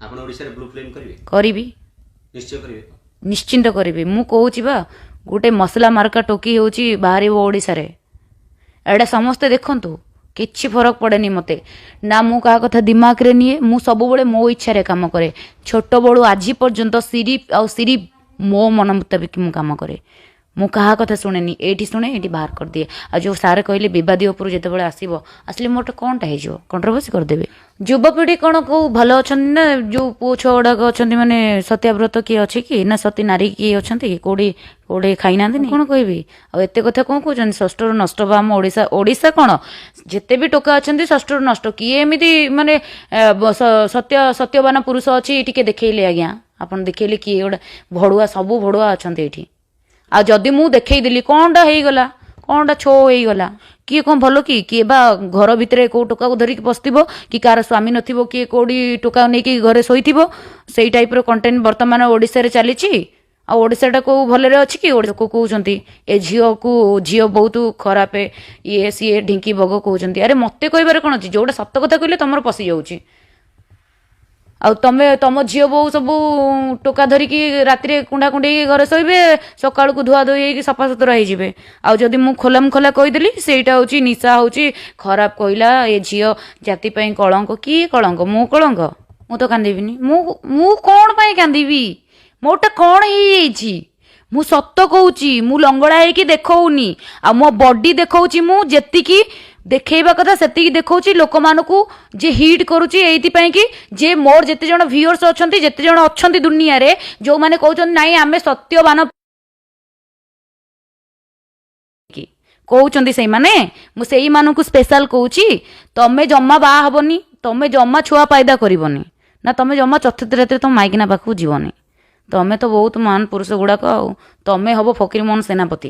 ଆପଣ ଓଡ଼ିଶାରେ blue film କରିବେ? କରିବି, ନିଶ୍ଚୟ କରିବେ। ନିଶ୍ଚିନ୍ତ କରିବି। ମୁଁ କହୁଛି ବା ଗୋଟେ ମସଲା ମାର୍କା ଟୋକି ହେଉଛି ବାହାରିବ ଓଡ଼ିଶାରେ। ଏଇଟା ସମସ୍ତେ ଦେଖନ୍ତୁ, କିଛି ଫରକ ପଡ଼େନି ମୋତେ। ନା ମୁଁ କାହା କଥା ଦିମାଗରେ ନିଏ, ମୁଁ ସବୁବେଳେ ମୋ ଇଚ୍ଛାରେ କାମ କରେ। ଛୋଟବେଳୁ ଆଜି ପର୍ଯ୍ୟନ୍ତ ସିରିଫ ମୋ ମନ ମୁତାବିକ ମୁଁ କାମ କରେ। ମୁଁ କାହା କଥା ଶୁଣେନି, ଏଇଠି ଶୁଣେ ଏଇଠି ବାହାର କରିଦିଏ। ଆଉ ଯେଉଁ ସାର୍ କହିଲେ ବିବାଦୀ ଉପରୁ ଯେତେବେଳେ ଆସିଲେ ମୋଟେ କ'ଣଟା ହେଇଯିବ, କଣ୍ଟ୍ରୋଭର୍ସି କରିଦେବେ। ଯୁବପିଢ଼ି କ'ଣ କେଉଁ ଭଲ ଅଛନ୍ତି ନା ଯେଉଁ ପୁଅ ଛୁଆ ଗୁଡ଼ାକ ଅଛନ୍ତି, ମାନେ ସତ୍ୟାବ୍ରତ କିଏ ଅଛି କି ନା ସତୀ ନାରୀ କିଏ ଅଛନ୍ତି କି, କେଉଁଠି ଖାଇନାହାନ୍ତିନି କ'ଣ କହିବି। ଆଉ ଏତେ କଥା କ'ଣ କହୁଛନ୍ତି, ଷଷ୍ଠରୁ ନଷ୍ଟ ବା ଆମ ଓଡ଼ିଶା କ'ଣ ଯେତେ ବି ଟୋକା ଅଛନ୍ତି ଷଷ୍ଠରୁ ନଷ୍ଟ। କିଏ ଏମିତି ମାନେ ସତ୍ୟବାନ ପୁରୁଷ ଅଛି ଟିକେ ଦେଖେଇଲେ ଆଜ୍ଞା, ଆପଣ ଦେଖେଇଲେ କିଏ ଗୋଟେ ଭଡ଼ୁଆ, ସବୁ ଭଡ଼ୁଆ ଅଛନ୍ତି ଏଇଠି। ଆଉ ଯଦି ମୁଁ ଦେଖେଇଦେଲି କ'ଣଟା ହେଇଗଲା, କ'ଣଟା ଛୋ ହେଇଗଲା, କିଏ କ'ଣ ଭଲ କି? କିଏ ବା ଘର ଭିତରେ କେଉଁ ଟୋକାକୁ ଧରିକି ବସିଥିବ, କି କାହାର ସ୍ୱାମୀ ନଥିବ, କିଏ କେଉଁଠି ଟୋକା ନେଇକି ଘରେ ଶୋଇଥିବ। ସେଇ ଟାଇପ୍ର କଣ୍ଟେଣ୍ଟ ବର୍ତ୍ତମାନ ଓଡ଼ିଶାରେ ଚାଲିଛି। ଆଉ ଓଡ଼ିଶାଟା କେଉଁ ଭଲରେ ଅଛି କି? ଲୋକ କହୁଛନ୍ତି ଏ ଝିଅ ବହୁତ ଖରାପ, ଇଏ ସିଏ ଢିଙ୍କି ବଗ କହୁଛନ୍ତି। ଆରେ ମୋତେ କହିବାରେ କ'ଣ ଅଛି, ଯେଉଁଟା ସତ କଥା କହିଲେ ତମର ପଶିଯାଉଛି। ଆଉ ତମ ଝିଅ ବୋଉ ସବୁ ଟୋକା ଧରିକି ରାତିରେ କୁଣ୍ଡା କୁଣ୍ଡେଇକି ଘରେ ଶୋଇବେ, ସକାଳକୁ ଧୁଆ ଧୋଇ ହେଇକି ସଫାସୁତୁରା ହେଇଯିବେ। ଆଉ ଯଦି ମୁଁ ଖୋଲାମ ଖୋଲା କହିଦେଲି ସେଇଟା ହେଉଛି ନିଶା, ହେଉଛି ଖରାପ କହିଲା, ଏ ଝିଅ ଜାତି ପାଇଁ କଳଙ୍କ। କିଏ କଳଙ୍କ? ମୁଁ କଳଙ୍କ? ମୁଁ ତ କାନ୍ଦିବିନି। ମୁଁ କ'ଣ ପାଇଁ କାନ୍ଦିବି? ମୋଟା କ'ଣ ହେଇଯାଇଛି? ମୁଁ ସତ କହୁଛି, ମୁଁ ଲଙ୍ଗଳା ହେଇକି ଦେଖଉନି। ଆଉ ମୋ ବଡି ଦେଖଉଛି, ମୁଁ ଯେତିକି ଦେଖେଇବା କଥା ସେତିକି ଦେଖଉଛି। ଲୋକମାନଙ୍କୁ ଯେ ହିଟ୍ କରୁଛି ଏଇଥିପାଇଁ କି ଯେ ମୋର ଯେତେ ଜଣ ଭିଉଅର୍ସ ଅଛନ୍ତି, ଯେତେ ଜଣ ଅଛନ୍ତି ଦୁନିଆରେ, ଯେଉଁମାନେ କହୁଛନ୍ତି ନାଇଁ ଆମେ ସତ୍ୟବାନ କହୁଛନ୍ତି, ସେଇମାନେ ମୁଁ ସେଇମାନଙ୍କୁ ସ୍ପେଶାଲ କହୁଛି। ତମେ ଜମା ବାହା ହବନି, ତମେ ଜମା ଛୁଆ ପାଇଦା କରିବନି, ନା ତମେ ଜମା ଚତୁର୍ଥ ରାତିରେ ତମ ମାଇକିନା ପାଖକୁ ଯିବନି। ତମେ ତ ବହୁତ ମହାନ ପୁରୁଷ ଗୁଡ଼ାକ, ଆଉ ତମେ ହବ ଫକୀରମୋହନ ସେନାପତି।